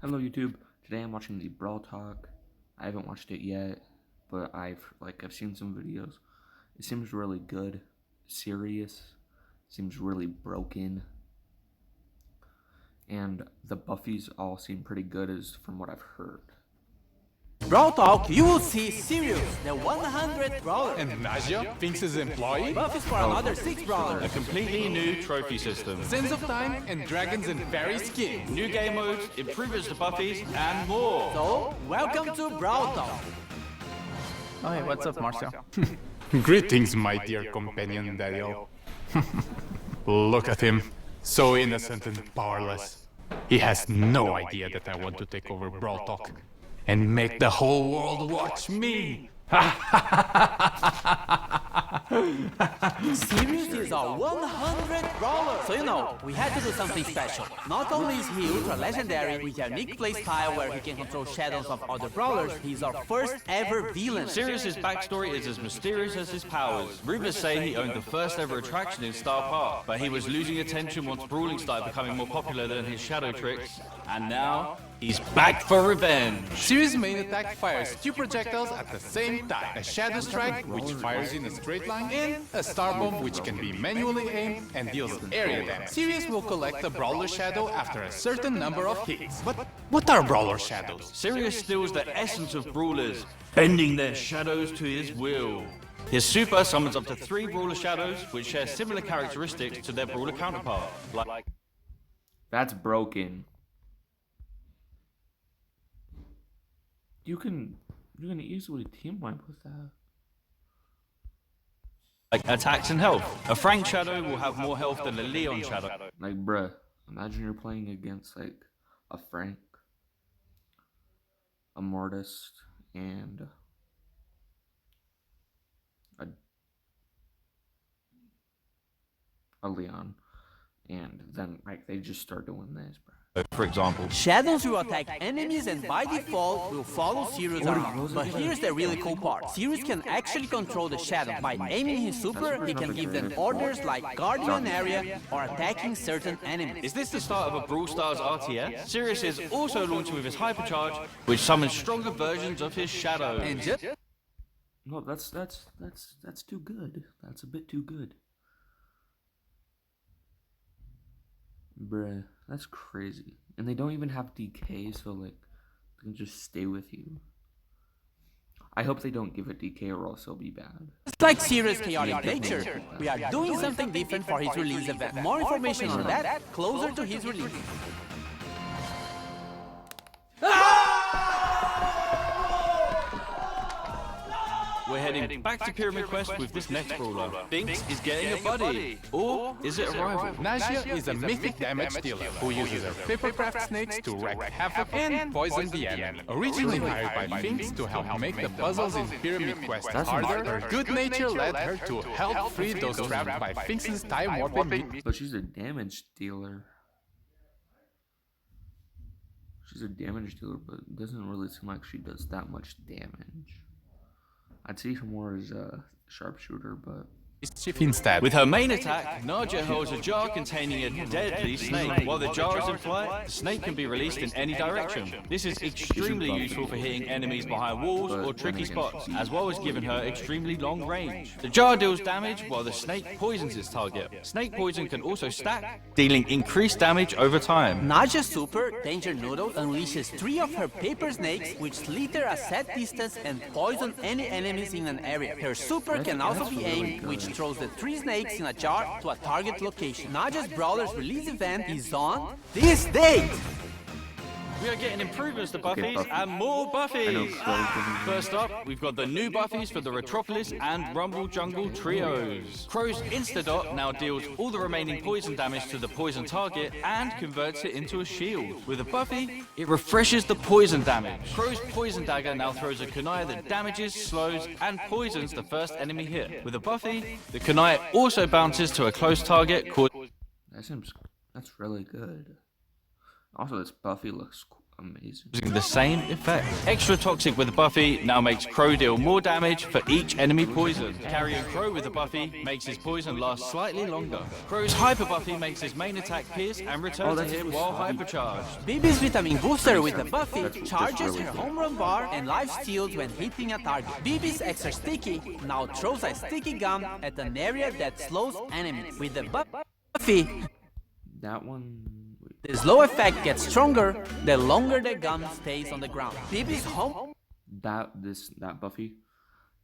Hello YouTube. Today I'm watching the Brawl Talk. I haven't watched it yet, but I've seen some videos. It seems really good. Sirius seems really broken. And the buffies all seem pretty good as from what I've heard. Brawl Talk, you will see Sirius, the 100 brawler, And Naja, Finks' employee, buffs for another 6 brawlers, A completely new trophy system, Sands of Time, and Dragons and Fairy skins. new game modes, improvements to buffies, and more. So, welcome to Brawl Talk. Oh, hey, what's up, Marcel? Greetings, my dear companion Daniel. Look at him, so innocent and powerless. He has no idea that I want to take over Brawl Talk and make the whole world watch me. Sirius is our 100 brawler. So we had to do something special. Not only is he ultra legendary with a unique playstyle where he can control shadows of other brawlers, he's our first ever villain. Sirius's backstory is as mysterious as his powers. Rumors say he owned the first ever attraction in Star Park, but he was losing attention once brawling started becoming more popular than his shadow tricks. And now, he's back for revenge. Sirius' main attack fires 2 projectiles at the same time. A Shadow Strike, which fires in a straight line, and a Star Bomb, which can be manually aimed and deals area damage. Sirius will collect a Brawler Shadow after a certain number of hits. But what are Brawler Shadows? Sirius steals the essence of brawlers, bending their shadows to his will. His super summons up to 3 brawler shadows, which share similar characteristics to their brawler counterpart. Like That's broken. You can easily team wipe with that. attacks and health. A Frank shadow will have more health than a Leon shadow. Like, bruh, imagine you're playing against like a Frank, a Mortis, and a Leon, and then like they just start doing this, bruh. For example, Shadows will attack enemies and by default will follow Sirius around. But here's the really cool part. Sirius can actually control the shadow. By aiming his super, he can give them orders like guarding an area or attacking certain enemies. is this the start of a Brawl Stars RTS? Sirius is also launching with his Hypercharge, which summons stronger versions of his shadow. And just No, that's too good. That's a bit too good. Bruh, that's crazy. And they don't even have DK, so like they can just stay with you. I hope they don't give it DK or else it'll be bad. It's like Sirius' chaotic nature. We are doing something different for his release event. More information on that closer to his release. We're heading back to Pyramid Quest with this next brawler. Binks is getting a buddy. Or is it a rival? Naja is a mythic damage dealer who uses her papercraft snakes to wreak havoc and poison the enemy. Originally hired by Finks to help make the puzzles in Pyramid Quest harder, her good nature led her to help free those trapped by Finks' time warping. But she's a damage dealer. She's a damage dealer, but it doesn't really seem like she does that much damage. I'd see her more as a sharpshooter, but Instead, With her main attack, Naja holds a jar containing a deadly snake. While the jar is in flight, the snake can be released in any direction. This is extremely useful for hitting enemies behind walls or tricky spots, as well as giving her extremely long range. The jar deals damage while the snake poisons its target. Snake poison can also stack, dealing increased damage over time. Naja's super, Danger Noodle, unleashes 3 of her paper snakes, which slither a set distance and poison any enemies in an area. Her super can also be aimed, which throws the 3 snakes in a jar to a target location. Naja's Brawler's release event is on this date! We are getting improvements to buffies and more buffies. First up, we've got the new buffies for the Retropolis and Rumble Jungle trios. Crow's Instadot now deals all the remaining poison damage to the poison target and converts it into a shield. With a buffy, it refreshes the poison damage. Crow's Poison Dagger now throws a kunai that damages, slows, and poisons the first enemy hit. With a buffy, the kunai also bounces to a close target called... that's really good. Also, this Buffy looks amazing. Using the same effect. Extra Toxic with the Buffy now makes Crow deal more damage for each enemy poison. Carrying Crow with the Buffy makes his poison last slightly longer. Crow's Hyper Buffy makes his main attack pierce and return to hit while hypercharged. Bibi's Vitamin Booster with the Buffy charges her home run bar and life steals when hitting a target. Bibi's Extra Sticky now throws a sticky gum at an area that slows enemies. With the Buffy, That one. the slow effect gets stronger the longer the gum stays on the ground. Bibi's home That Buffy,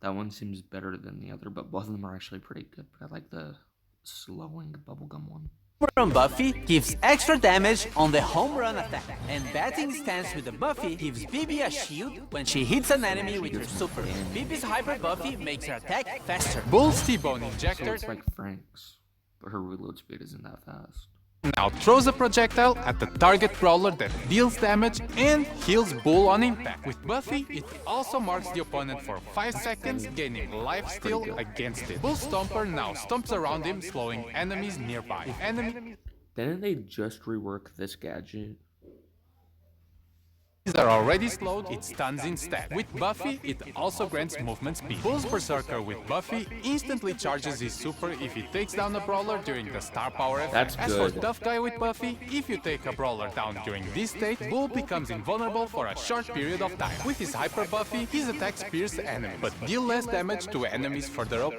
that one seems better than the other, but both of them are actually pretty good. But I like the slowing bubblegum one. run Buffy gives extra damage on the home run attack, and batting stance with the Buffy gives Bibi a shield when she hits an enemy with her super. Bibi's Hyper Buffy makes her attack faster. Bull's T-Bone So Injector it's like Frank's, but her reload speed isn't that fast. now throws a projectile at the target brawler that deals damage and heals Bull on impact. With Buffy, it also marks the opponent for 5 seconds, gaining life steal against it. Bull Stomper now stomps around him, slowing enemies nearby. If enemies Didn't they just rework this gadget? are already slowed, it stuns instead. With Buffy, it also grants movement speed. Bull's Berserker with Buffy instantly charges his super if he takes down a brawler during the star power effect. That's As for good. Tough Guy with Buffy, if you take a brawler down during this state, Bull becomes invulnerable for a short period of time. With his Hyper Buffy, his attacks pierce enemies, but deal less damage to enemies further up.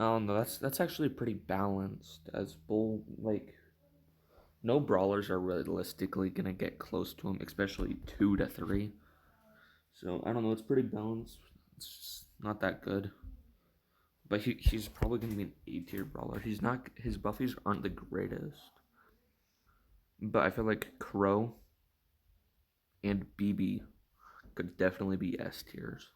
Oh no, that's actually pretty balanced. As Bull, like, no brawlers are realistically gonna get close to him, especially 2 to 3. So I don't know, it's pretty balanced. It's just not that good. But he's probably gonna be an A-tier brawler. He's not. His buffies aren't the greatest. But I feel like Crow and BB could definitely be S tiers.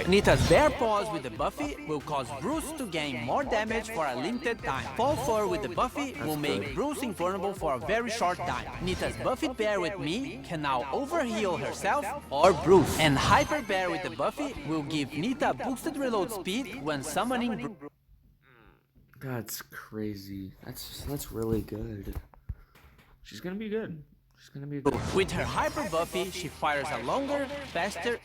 Nita's Bear Paws with the Buffy will cause Bruce to gain more damage for a limited time. Fall Fur with the Buffy will make Bruce invulnerable for a very short time. Nita's Buffy Bear with me can now overheal herself or Bruce. And Hyper Bear with the Buffy will give Nita boosted reload speed when summoning Bruce. That's crazy. That's really good. She's gonna be good. She's gonna be good. With her Hyper Buffy, she fires a longer, faster...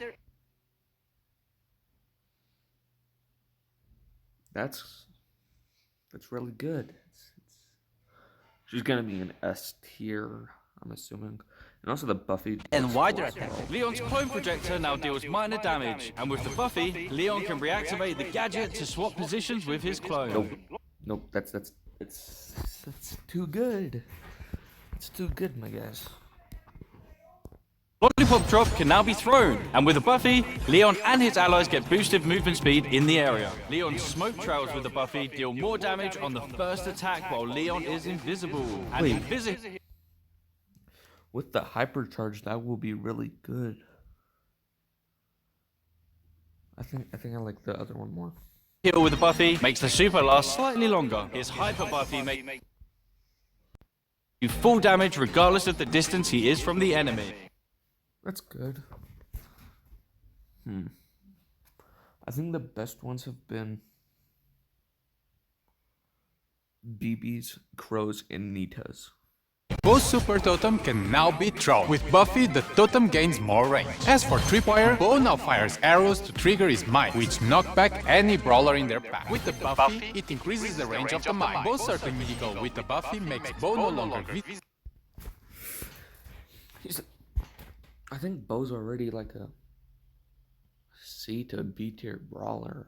That's really good. She's gonna be an S tier, I'm assuming. And also the Buffy and wider attack. Leon's clone projector now deals minor damage, and with the Buffy, Leon can reactivate the gadget to swap positions with his clone. Nope. That's too good. It's too good, my guys. Lollipop Drop can now be thrown, and with the Buffy, Leon and his allies get boosted movement speed in the area. Leon's smoke trails with the Buffy deal more damage on the first attack while Leon is invisible. And invisible. With the hypercharge, that will be really good. I think I like the other one more. Heal with the Buffy makes the super last slightly longer. His Hyper Buffy makes you full damage regardless of the distance he is from the enemy. That's good. I think the best ones have been BB's, Crow's, and Nita's. Bo's Super Totem can now be thrown. With Buffy, the totem gains more range. As for Tripwire, Bo now fires arrows to trigger his mine, which knock back any brawler in their path. With the Buffy, it increases the range of the mine. Bo's Circling Eagle with the Buffy makes Bo no longer I think Bo's already like a C to B tier brawler.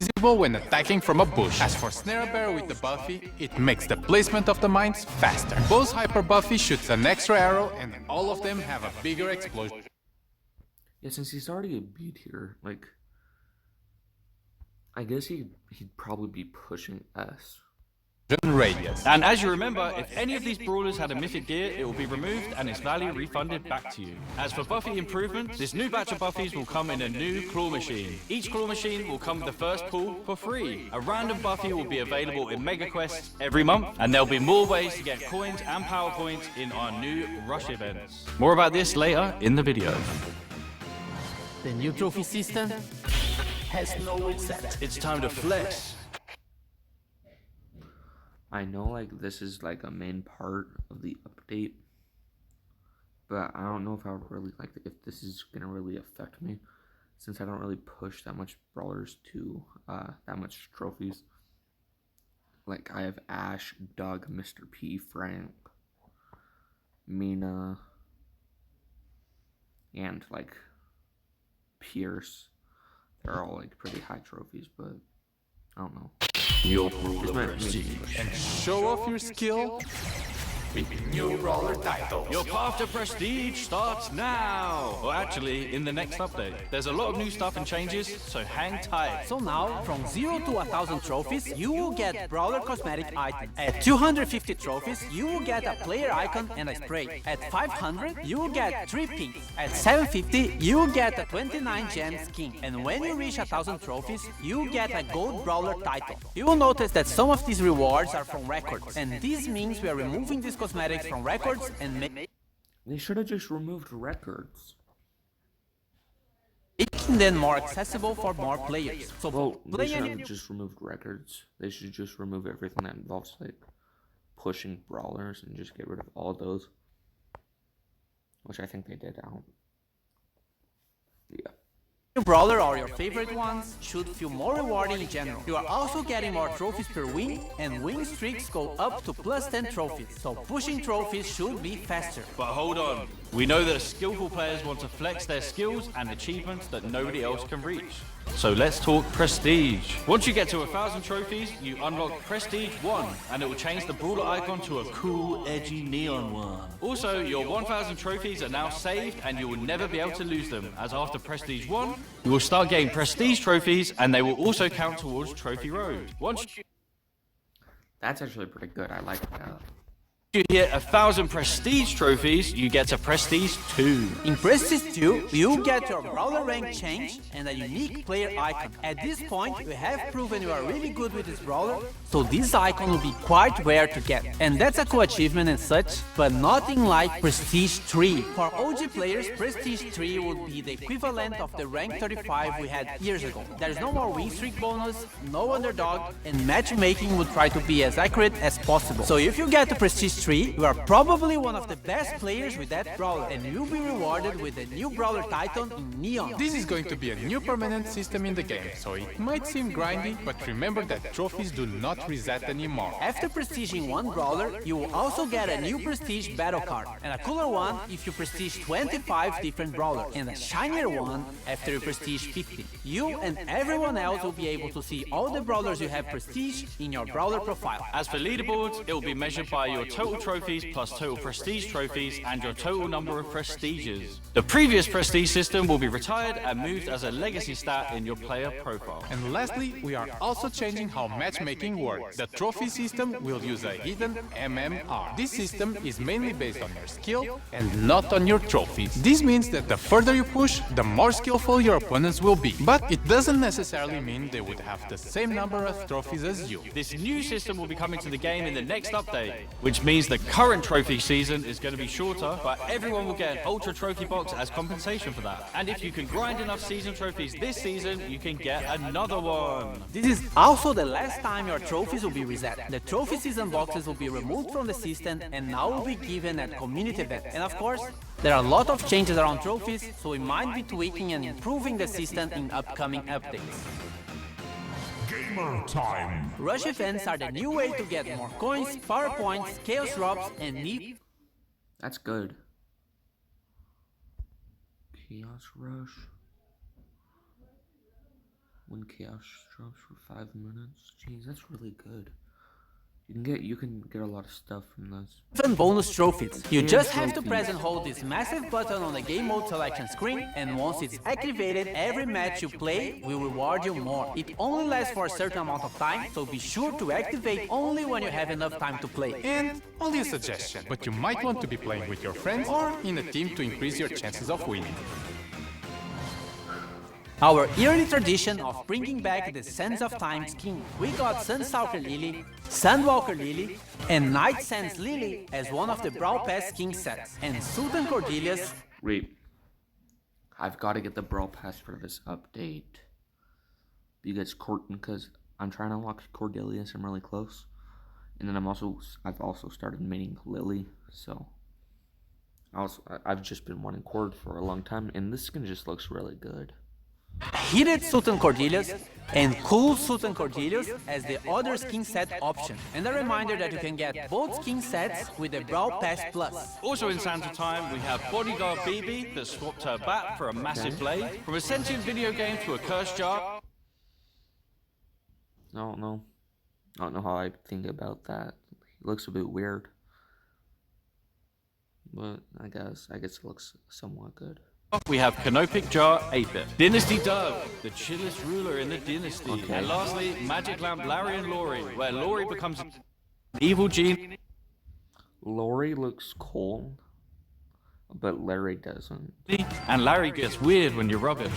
visible when attacking from a bush. As for Snare Bear with the Buffy, it makes the placement of the mines faster. Bo's Hyper Buffy shoots an extra arrow and all of them have a bigger explosion. Yeah, since he's already a B tier, like, I guess he'd probably be pushing S. Radius. And as you remember, if any of these brawlers had a mythic gear, it will be removed and its value refunded back to you. As for Buffy improvements, this new batch of Buffies will come in a new claw machine. Each claw machine will come with the first pull for free. A random Buffy will be available in Mega Quests every month, and there'll be more ways to get coins and power points in our new Rush events. More about this later in the video. The new trophy system has no reset. It's time to flex. I know, like, this is like a main part of the update, but I don't know if I would really like if this is gonna really affect me, since I don't really push that much brawlers to that much trophies. Like I have Ash, Doug, Mr. P, Frank, Mina, and like Pierce. They're all like pretty high trophies, but I don't know. And show off your skill with the new brawler title. Your path to prestige starts now! Well, actually, in the next update. There's a lot of new stuff and changes, so hang tight. So now, from 0 to 1,000 trophies, you will get brawler cosmetic items. At 250 trophies, you will get a player icon and a spray. At 500, you will get 3 pins. At 750, you will get a 29 gem skin. And when you reach 1,000 trophies, you will get a gold brawler title. You will notice that some of these rewards are from records, and this means we are removing these cosmetics from records and They should have just removed records. making them more accessible for more players. So Well, they play should any have just removed records. They should just remove everything that involves like pushing brawlers and just get rid of all those. Which I think they did out. Yeah. new brawler or your favorite ones should feel more rewarding in general. You are also getting more trophies per win, and win streaks go up to plus 10 trophies, so pushing trophies should be faster. But hold on. We know that skillful players want to flex their skills and achievements that nobody else can reach. So let's talk prestige. Once you get to 1,000 trophies, you unlock Prestige 1, and it will change the brawler icon to a cool, edgy neon one. Also, your 1,000 trophies are now saved, and you will never be able to lose them, as after Prestige 1, you will start getting prestige trophies, and they will also count towards Trophy Road. Once That's actually pretty good. I like that. you hit 1,000 prestige trophies, you get to Prestige 2. In Prestige 2, you get your brawler rank change and a unique player icon. At this point, you have proven you are really good with this brawler, so this icon will be quite rare to get. And that's a cool achievement and such, but nothing like Prestige 3. For OG players, Prestige 3 would be the equivalent of the rank 35 we had years ago. There's no more win streak bonus, no underdog, and matchmaking would try to be as accurate as possible. So if you get to Prestige 3, you are probably one of the best players with that brawler, and you'll be rewarded with a new brawler title in Neon. This is going to be a new permanent system in the game, so it might seem grindy, but remember that trophies do not reset anymore. After prestiging one brawler, you will also get a new prestige battle card, and a cooler one if you prestige 25 different brawlers, and a shinier one after you prestige 50. You and everyone else will be able to see all the brawlers you have prestige in your brawler profile. As for leaderboards, it will be measured by your total trophies plus total prestige trophies and your total number of prestiges. The previous prestige system will be retired and moved as a legacy stat in your player profile. And lastly, we are also changing how matchmaking works. The trophy system will use a hidden MMR. This system is mainly based on your skill and not on your trophies. This means that the further you push, the more skillful your opponents will be. But it doesn't necessarily mean they would have the same number of trophies as you. This new system will be coming to the game in the next update, which means the current trophy season is going to be shorter, but everyone will get an Ultra Trophy box as compensation for that. And if you can grind enough season trophies this season, you can get another one. This is also the last time your trophies will be reset. The trophy season boxes will be removed from the system and now will be given at community event. And of course, there are a lot of changes around trophies, so we might be tweaking and improving the system in upcoming updates. Gamer time! Rush events are the new way to get more coins, power points, chaos drops, and new. That's good. Chaos Rush. When chaos drops for 5 minutes. Jeez, that's really good. You can get a lot of stuff from this. Even bonus trophies. You just have to press and hold this massive button on the game mode selection screen, and once it's activated, every match you play will reward you more. It only lasts for a certain amount of time, so be sure to activate only when you have enough time to play. And only a suggestion, but you might want to be playing with your friends or in a team to increase your chances of winning. Our yearly tradition of bringing back the Sands of Time skin. We got Sunstalker Lily, Sandwalker Lily, and Night Sands Lily as one of the Brawl Pass skin sets, and Sultan Cordelia's. Wait. I've got to get the Brawl Pass for this update. Because I'm trying to unlock Cordelius, I'm really close. And then I've also started maining Lily, so I've just been wanting Cord for a long time, and this skin just looks really good. Heated Sultan Cordelius and Cool Sultan Cordelius as the other skin set option. And a reminder that you can get both skin sets with the Brawl Pass Plus. Also in Santa time, we have Bodyguard BB that swapped her bat for a massive blade. From a sentient video game to a cursed jar. I don't know how I think about that. It looks a bit weird. But I guess it looks somewhat good. We have Canopic Jar 8-bit. Dynasty Doug, the chillest ruler in the dynasty. Okay. And lastly, Magic Lamp Larry and Lori, where Lori becomes an evil gene. Lori looks cool, but Larry doesn't. And Larry gets weird when you rub him.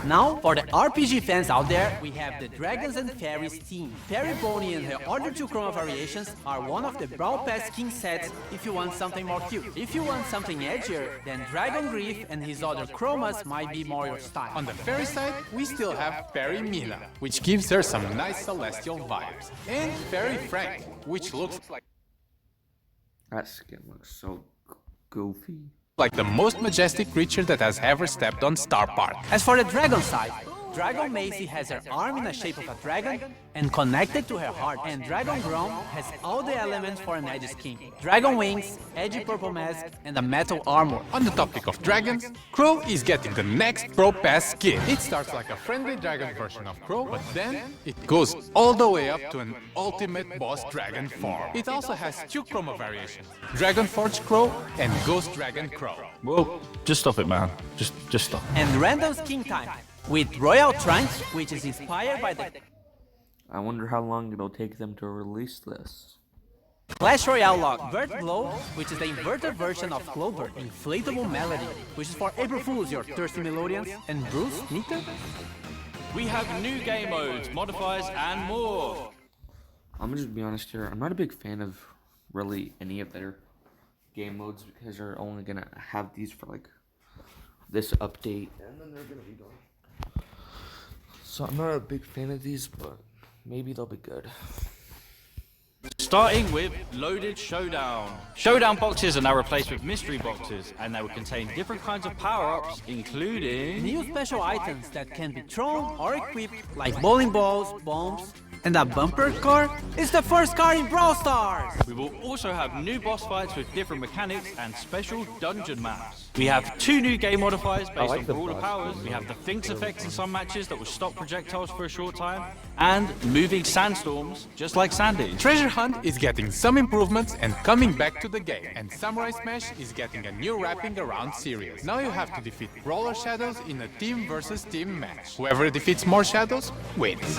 Now, for the RPG fans out there, we have the Dragons and Fairies team. Fairy Bonnie and her other two chroma variations are one of the Brawl Pass skin sets if you want something more cute. If you want something edgier, then Dragon Grief and his other chromas might be more your style. On the fairy side, we still have Fairy Mina, which gives her some nice celestial vibes. And Fairy Frank, which looks That skin looks so goofy. like the most majestic creature that has ever stepped on Star Park. As for the dragon side, Dragon Macy has her arm in the shape of a dragon and connected to her heart, and Dragon Grom has all the elements for an edgy skin. Dragon wings, edgy purple mask, and a metal armor. On the topic of dragons, Crow is getting the next Pro Pass skin. It starts like a friendly dragon version of Crow, but then it goes all the way up to an ultimate boss dragon form. It also has two chroma variations, Dragon Forge Crow and Ghost Dragon Crow. Whoa, just stop it, man. Just stop. And random skin time with Royal Trunks, which is inspired by the I wonder how long it'll take them to release this. Clash Royale lock Vert Glow, which is the inverted version of Clover, Inflatable Melody, which is for April Fools, your thirsty melodians, and Bruce Nita. We have new game modes, modifiers, and more. I'm gonna just be honest here. I'm not a big fan of really any of their game modes because they're only gonna have these for like this update, and then they're gonna be gone. So I'm not a big fan of these, but maybe they'll be good. Starting with Loaded Showdown. Showdown boxes are now replaced with mystery boxes, and they will contain different kinds of power-ups, including New special items that can be thrown or equipped, like bowling balls, bombs, and a bumper car is the first car in Brawl Stars! We will also have new boss fights with different mechanics and special dungeon maps. We have two new game modifiers based on brawler powers. We have the Finks effects in some matches that will stop projectiles for a short time, and moving sandstorms, just like Sandy. Treasure Hunt is getting some improvements and coming back to the game, and Samurai Smash is getting a new wrapping around Sirius. Now you have to defeat Brawler Shadows in a team versus team match. Whoever defeats more shadows wins.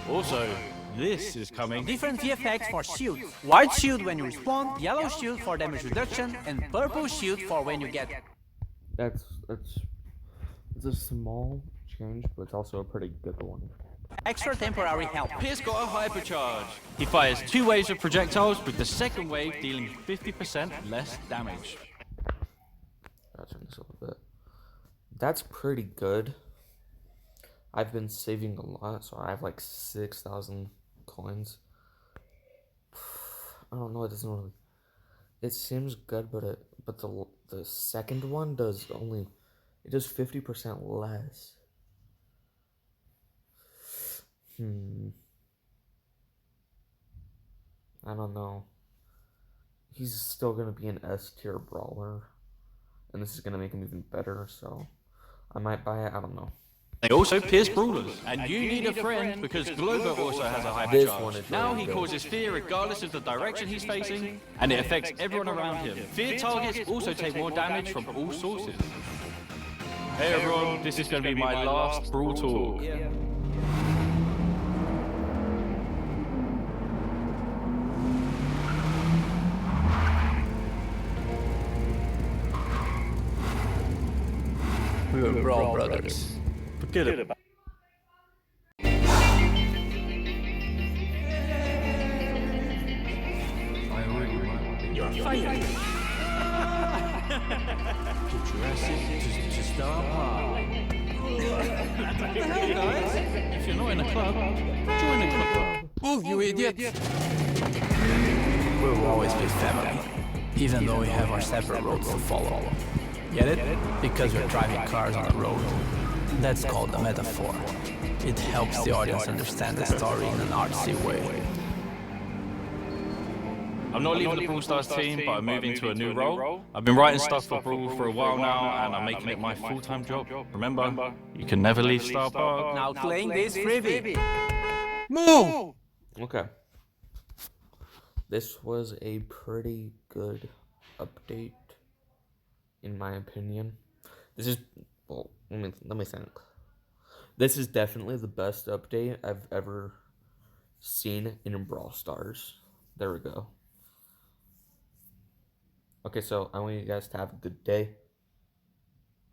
Also, this is coming. Different VFX for shields. White shield when you respawn, yellow shield for damage reduction, and purple shield for when you get... It's a small change, but it's also a pretty good one. extra temporary health. Pierce got a hypercharge. He fires 2 waves of projectiles, with the second wave dealing 50% less damage. I'll turn this up a bit. That's pretty good. I've been saving a lot, so I have like 6,000 coins. I don't know. It doesn't really. It seems good, but the second one does only. It does 50% less. I don't know. He's still gonna be an S tier brawler, and this is gonna make him even better. So I might buy it. I don't know. They also pierce brawlers, and you need a friend because Glover also has a hypercharge. Now he causes fear regardless of the direction he's facing, and it affects everyone around him. Fear targets also take more damage from all sources. Hey everyone, this is going to be my last Brawl Talk. We were Brawl Brothers. Forget it. You're fired. Get your ass in to Star Park. What the hell, guys? If you're not in a club, join a club. Move, you idiot! We'll always be family. even though we have our separate roads to follow. Get it? Because we're driving cars on a road. That's called a metaphor. It helps the audience understand the story in an artsy way. I'm not leaving the Brawl Stars team, but I'm moving to a new role. I've been writing stuff for Brawl for a while now, and I'm making it my full-time job. Remember, you can never leave Star Park. Now claim this freebie. Move! Okay. This was a pretty good update, in my opinion. This is, well, let me think. This is definitely the best update I've ever seen in Brawl Stars. There we go. Okay, so I want you guys to have a good day.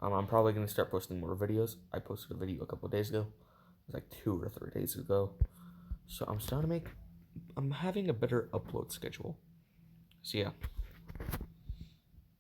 I'm probably going to start posting more videos. I posted a video a couple days ago. It was like 2 or 3 days ago. So I'm having a better upload schedule. So yeah.